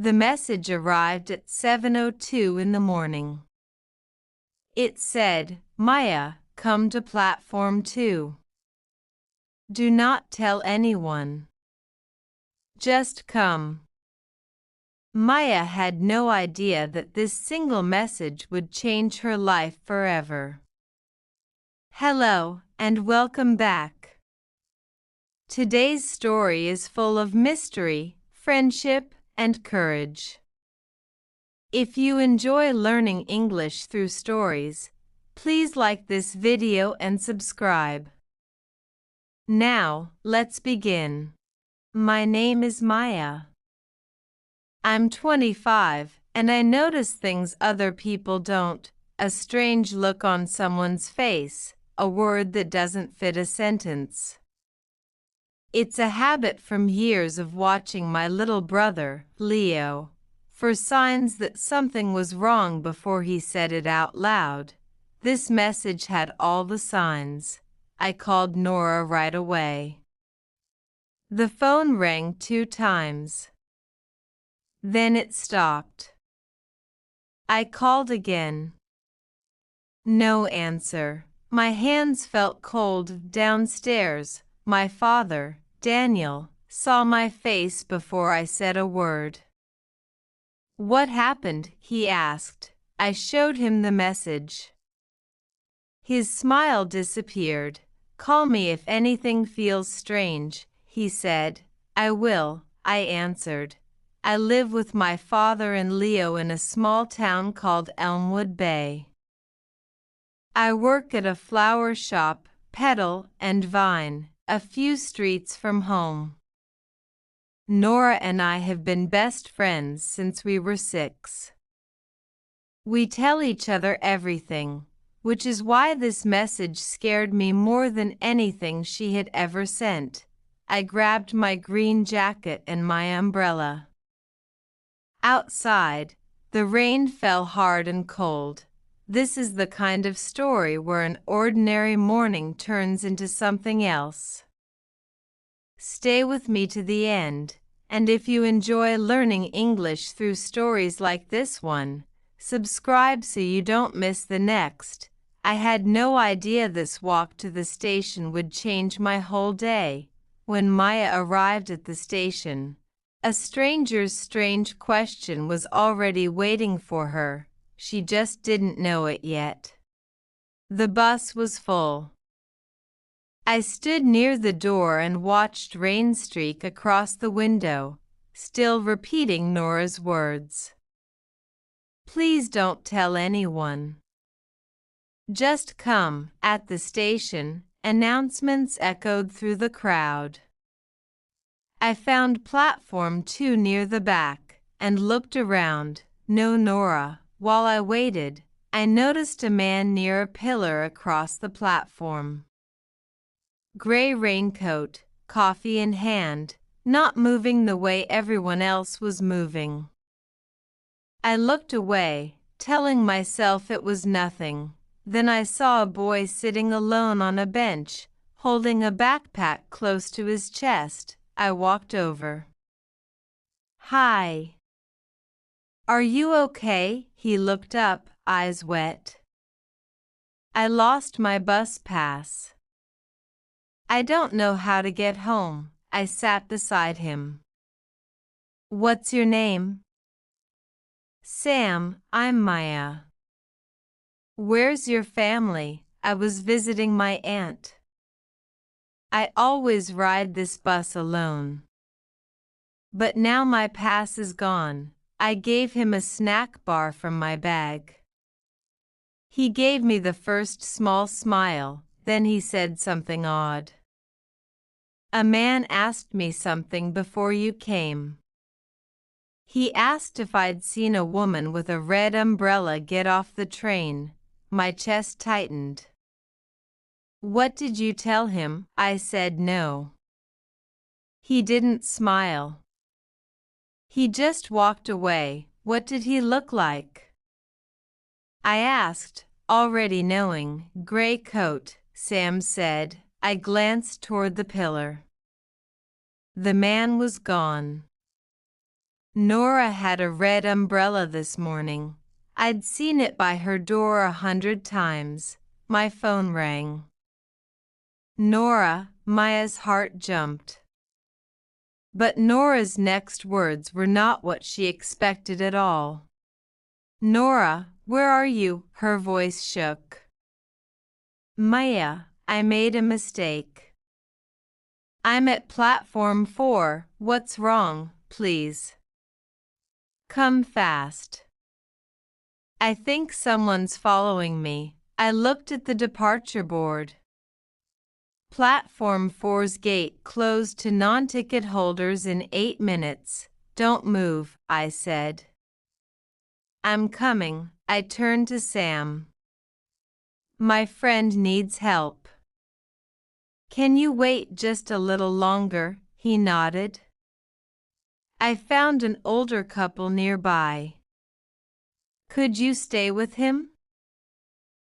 The message arrived at 7:02 in the morning. It said, "Maya, come to platform 2. Do not tell anyone. Just come." Maya had no idea that this single message would change her life forever. Hello, and welcome back. Today's story is full of mystery, friendship, and courage. If you enjoy learning English through stories, please like this video and subscribe. Now, let's begin. My name is Maya. I'm 25, and I notice things other people don't: a strange look on someone's face, a word that doesn't fit a sentence. It's a habit from years of watching my little brother, Leo, for signs that something was wrong before he said it out loud. This message had all the signs. I called Nora right away. The phone rang 2 times. Then it stopped. I called again. No answer. My hands felt cold. Downstairs, my father, Daniel, saw my face before I said a word. "What happened?" he asked. I showed him the message. His smile disappeared. "Call me if anything feels strange," he said. "I will," I answered. I live with my father and Leo in a small town called Elmwood Bay. I work at a flower shop, Petal and Vine, a few streets from home. Nora and I have been best friends since we were 6. We tell each other everything, which is why this message scared me more than anything she had ever sent. I grabbed my green jacket and my umbrella. Outside, the rain fell hard and cold. This is the kind of story where an ordinary morning turns into something else. Stay with me to the end, and if you enjoy learning English through stories like this one, subscribe so you don't miss the next. I had no idea this walk to the station would change my whole day. When Maya arrived at the station, a stranger's strange question was already waiting for her. She just didn't know it yet. The bus was full. I stood near the door and watched rain streak across the window, still repeating Nora's words. "Please don't tell anyone. Just come." At the station, announcements echoed through the crowd. I found platform 2 near the back, and looked around. No Nora. While I waited, I noticed a man near a pillar across the platform. Gray raincoat, coffee in hand, not moving the way everyone else was moving. I looked away, telling myself it was nothing. Then I saw a boy sitting alone on a bench, holding a backpack close to his chest. I walked over. "Hi. Are you okay?" He looked up, eyes wet. "I lost my bus pass. I don't know how to get home." I sat beside him. "What's your name?" "Sam." "I'm Maya." "Where's your family?" "I was visiting my aunt. I always ride this bus alone. But now my pass is gone." I gave him a snack bar from my bag. He gave me the first small smile, then he said something odd. "A man asked me something before you came. He asked if I'd seen a woman with a red umbrella get off the train." My chest tightened. "What did you tell him?" I said no. He didn't smile. He just walked away. "What did he look like?" I asked, already knowing. "Gray coat," Sam said. I glanced toward the pillar. The man was gone. Nora had a red umbrella this morning. I'd seen it by her door 100 times. My phone rang. Nora, Maya's heart jumped. But Nora's next words were not what she expected at all. Nora, where are you? Her voice shook. Maya, I made a mistake. I'm at platform 4. What's wrong, please? Come fast. I think someone's following me. I looked at the departure board. Platform 4's gate closed to non-ticket holders in 8 minutes. Don't move, I said. I'm coming. I turned to Sam. My friend needs help. Can you wait just a little longer? He nodded. I found an older couple nearby. Could you stay with him?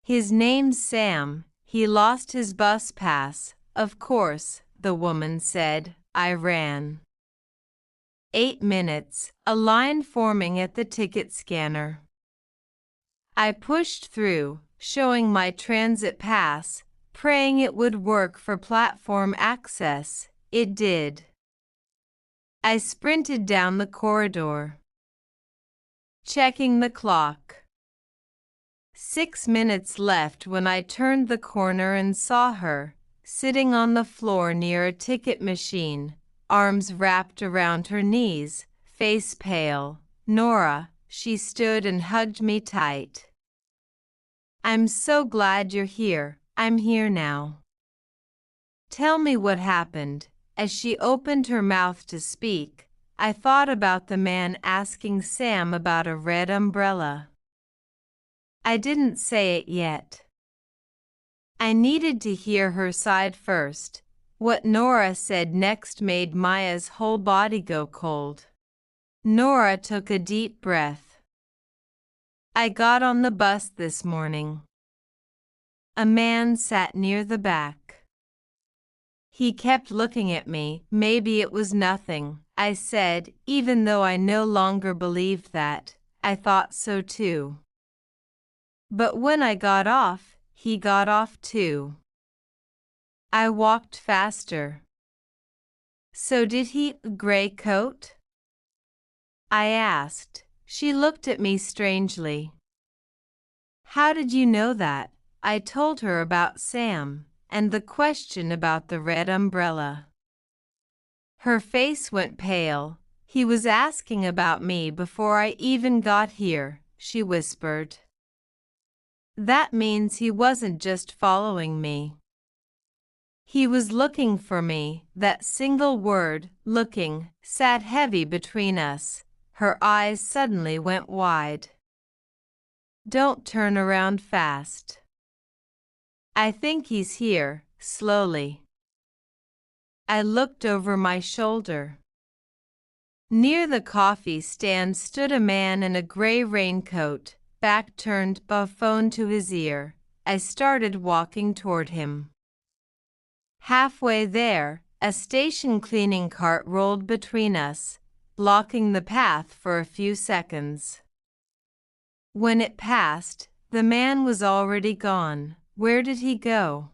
His name's Sam. He lost his bus pass. Of course, the woman said. I ran. 8 minutes, a line forming at the ticket scanner. I pushed through, showing my transit pass, praying it would work for platform access. It did. I sprinted down the corridor, checking the clock. 6 minutes left when I turned the corner and saw her, sitting on the floor near a ticket machine, arms wrapped around her knees, face pale. Nora, she stood and hugged me tight. I'm so glad you're here. I'm here now. Tell me what happened. As she opened her mouth to speak, I thought about the man asking Sam about a red umbrella. I didn't say it yet. I needed to hear her side first. What Nora said next made Maya's whole body go cold. Nora took a deep breath. I got on the bus this morning. A man sat near the back. He kept looking at me. Maybe it was nothing, I said, even though I no longer believed that. I thought so too. But when I got off, he got off too. I walked faster. So did he? A gray coat? I asked. She looked at me strangely. How did you know that? I told her about Sam and the question about the red umbrella. Her face went pale. He was asking about me before I even got here, she whispered. That means he wasn't just following me. He was looking for me. That single word, looking, sat heavy between us. Her eyes suddenly went wide. Don't turn around fast. I think he's here, slowly. I looked over my shoulder. Near the coffee stand stood a man in a gray raincoat, back turned, a phone to his ear. I started walking toward him. Halfway there, a station cleaning cart rolled between us, blocking the path for a few seconds. When it passed, the man was already gone. Where did he go?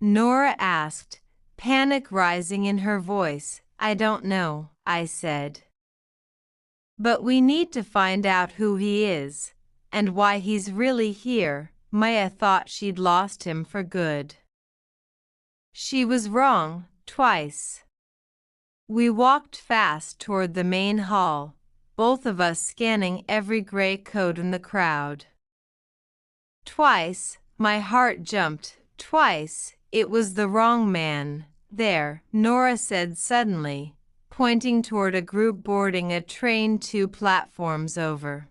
Nora asked, panic rising in her voice. I don't know, I said. But we need to find out who he is, and why he's really here. Maya thought she'd lost him for good. She was wrong, twice. We walked fast toward the main hall, both of us scanning every gray coat in the crowd. Twice, my heart jumped. Twice, it was the wrong man. There, Nora said suddenly, pointing toward a group boarding a train 2 platforms over.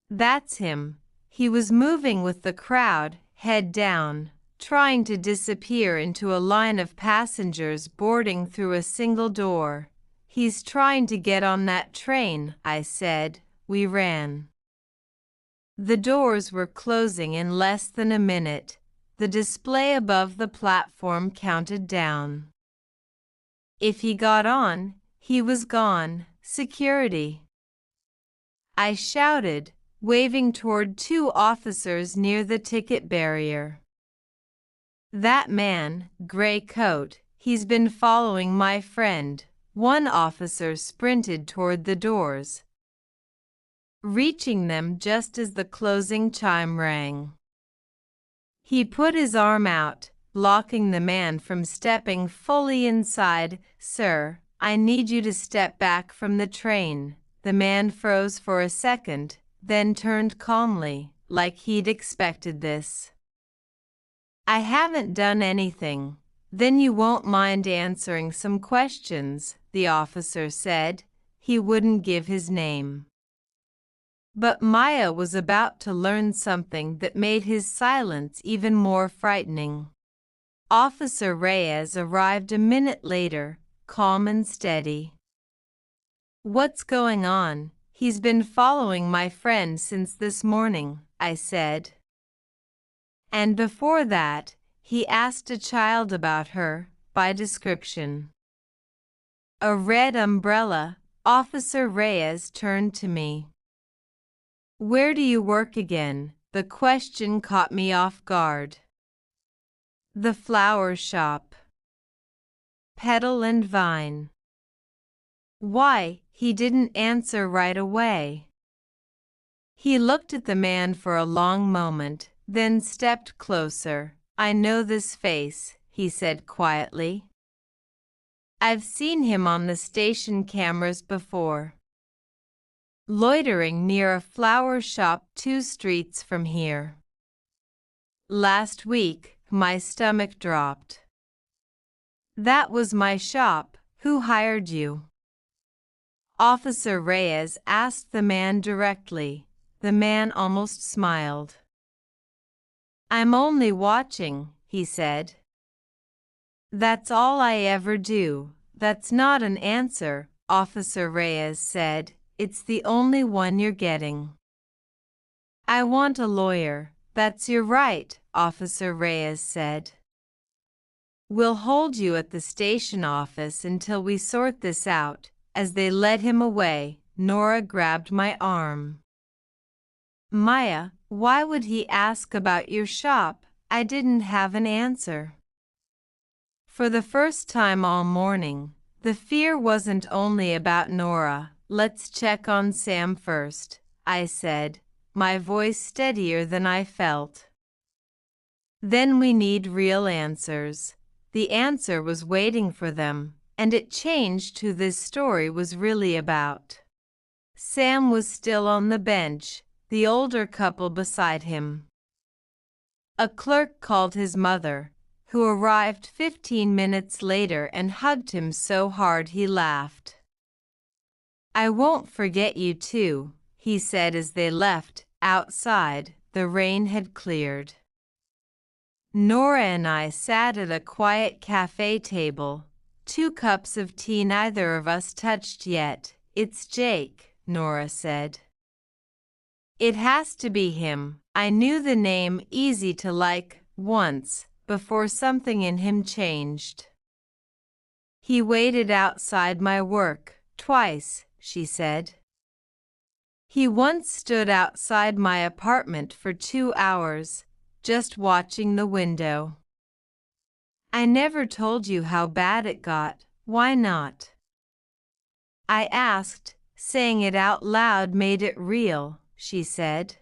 That's him. He was moving with the crowd, head down, trying to disappear into a line of passengers boarding through a single door. He's trying to get on that train, I said. We ran. The doors were closing in less than a minute. The display above the platform counted down. If he got on, He was gone. Security. I shouted, waving toward two officers near the ticket barrier. That man, gray coat, he's been following my friend. One officer sprinted toward the doors, reaching them just as the closing chime rang. He put his arm out, blocking the man from stepping fully inside. "Sir, I need you to step back from the train." The man froze for a second, then turned calmly, like he'd expected this. "I haven't done anything." "Then you won't mind answering some questions," the officer said. He wouldn't give his name. But Maya was about to learn something that made his silence even more frightening. Officer Reyes arrived a minute later, calm and steady. "What's going on?" "He's been following my friend since this morning," I said. "And before that, he asked a child about her, by description." "A red umbrella." Officer Reyes turned to me. "Where do you work again?" The question caught me off guard. "The flower shop. Petal and Vine." "Why?" He didn't answer right away. He looked at the man for a long moment, then stepped closer. "I know this face," he said quietly. "I've seen him on the station cameras before. Loitering near a flower shop 2 streets from here. Last week." My stomach dropped. "That was my shop. Who hired you?" Officer Reyes asked the man directly. The man almost smiled. "I'm only watching," he said. "That's all I ever do." "That's not an answer," Officer Reyes said. "It's the only one you're getting." "I want a lawyer." "That's your right," Officer Reyes said. "We'll hold you at the station office until we sort this out." As they led him away, Nora grabbed my arm. "Maya, why would he ask about your shop?" I didn't have an answer. For the first time all morning, the fear wasn't only about Nora. "Let's check on Sam first," I said, my voice steadier than I felt. "Then we need real answers." The answer was waiting for them, and it changed who this story was really about. Sam was still on the bench, the older couple beside him. A clerk called his mother, who arrived 15 minutes later and hugged him so hard he laughed. "I won't forget you two," he said as they left. Outside, the rain had cleared. Nora and I sat at a quiet cafe table, 2 cups of tea neither of us touched yet. "It's Jake," Nora said. "It has to be him." I knew the name easy to like once, before something in him changed. "He waited outside my work twice," she said. "He once stood outside my apartment for 2 hours, just watching the window." "I never told you how bad it got." "Why not?" I asked. Saying it out loud made it real, she said.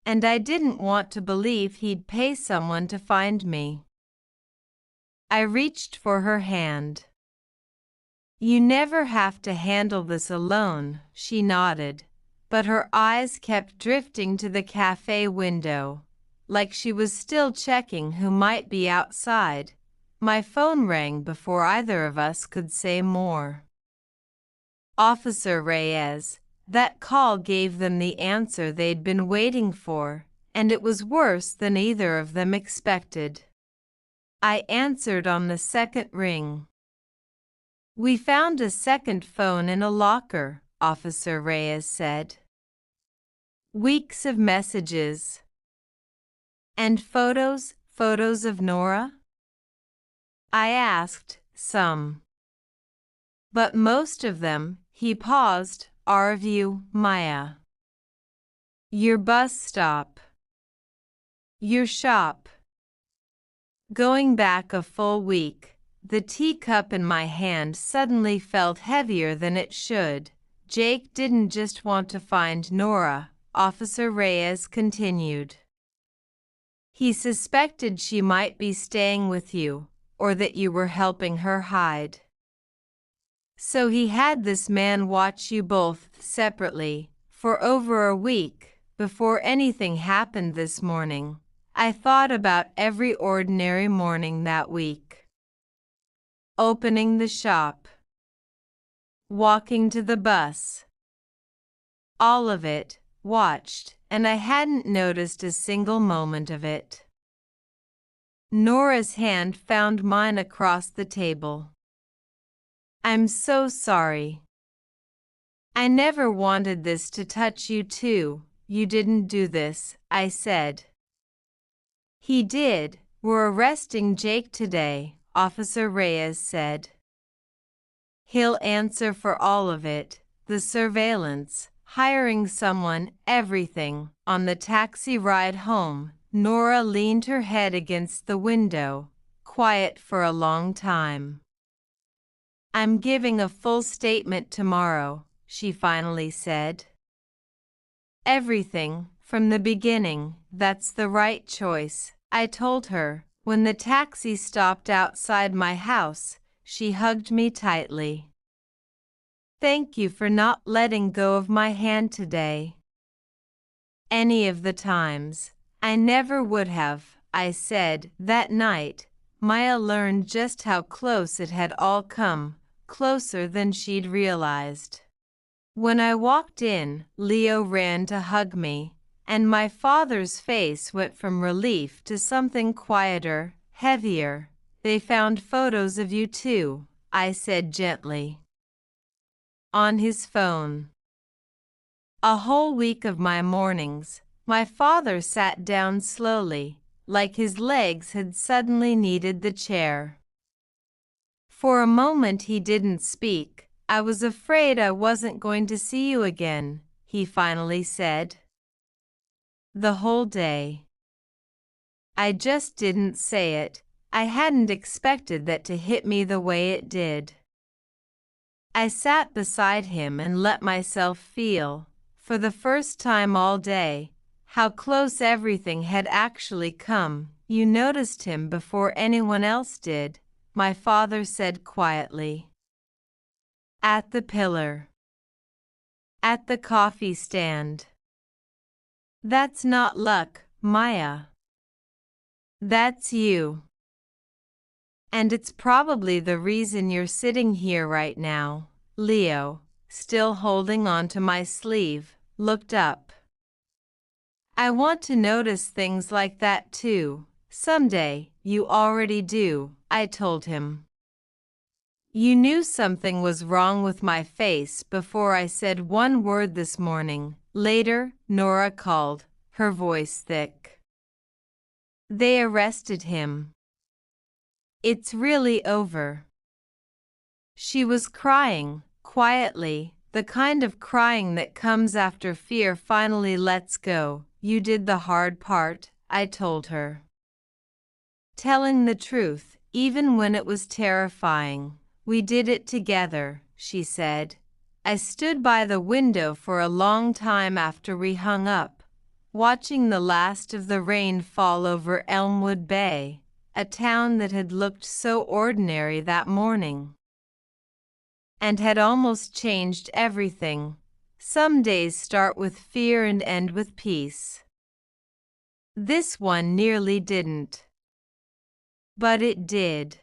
"And I didn't want to believe he'd pay someone to find me." I reached for her hand. "You never have to handle this alone," she nodded, but her eyes kept drifting to the cafe window, like she was still checking who might be outside. My phone rang before either of us could say more. Officer Reyes. That call gave them the answer they'd been waiting for, and it was worse than either of them expected. I answered on the second ring. "We found a second phone in a locker," Officer Reyes said. "Weeks of messages." "And photos of Nora?" I asked. "Some." But most of them, he paused, are of you, Maya. Your bus stop. Your shop. Going back a full week, the teacup in my hand suddenly felt heavier than it should. Jake didn't just want to find Nora, Officer Reyes continued. He suspected she might be staying with you, or that you were helping her hide. So he had this man watch you both separately for over a week. Before anything happened this morning, I thought about every ordinary morning that week. Opening the shop. Walking to the bus. All of it, watched, and I hadn't noticed a single moment of it. Nora's hand found mine across the table. I'm so sorry. I never wanted this to touch you too. You didn't do this, I said. He did. We're arresting Jake today, Officer Reyes said. He'll answer for all of it, the surveillance, hiring someone, everything. On the taxi ride home, Nora leaned her head against the window, quiet for a long time. I'm giving a full statement tomorrow, she finally said. Everything, from the beginning. That's the right choice, I told her. When the taxi stopped outside my house, she hugged me tightly. Thank you for not letting go of my hand today. Any of the times. I never would have, I said. That night, Maya learned just how close it had all come, closer than she'd realized. When I walked in, Leo ran to hug me, and my father's face went from relief to something quieter, heavier. They found photos of you too, I said gently. On his phone. A whole week of my mornings, my father sat down slowly, like his legs had suddenly needed the chair. For a moment he didn't speak. I was afraid I wasn't going to see you again, he finally said. The whole day. I just didn't say it. I hadn't expected that to hit me the way it did. I sat beside him and let myself feel, for the first time all day, how close everything had actually come. You noticed him before anyone else did, my father said quietly. At the pillar. At the coffee stand. That's not luck, Maya. That's you. And it's probably the reason you're sitting here right now. Leo, still holding on to my sleeve, looked up. I want to notice things like that too. Someday, you already do, I told him. You knew something was wrong with my face before I said one word this morning. Later, Nora called, her voice thick. They arrested him. It's really over. She was crying, quietly, the kind of crying that comes after fear finally lets go. You did the hard part, I told her. Telling the truth, even when it was terrifying. We did it together, she said. I stood by the window for a long time after we hung up, watching the last of the rain fall over Elmwood Bay, a town that had looked so ordinary that morning. And had almost changed everything. Some days start with fear and end with peace. This one nearly didn't. But it did.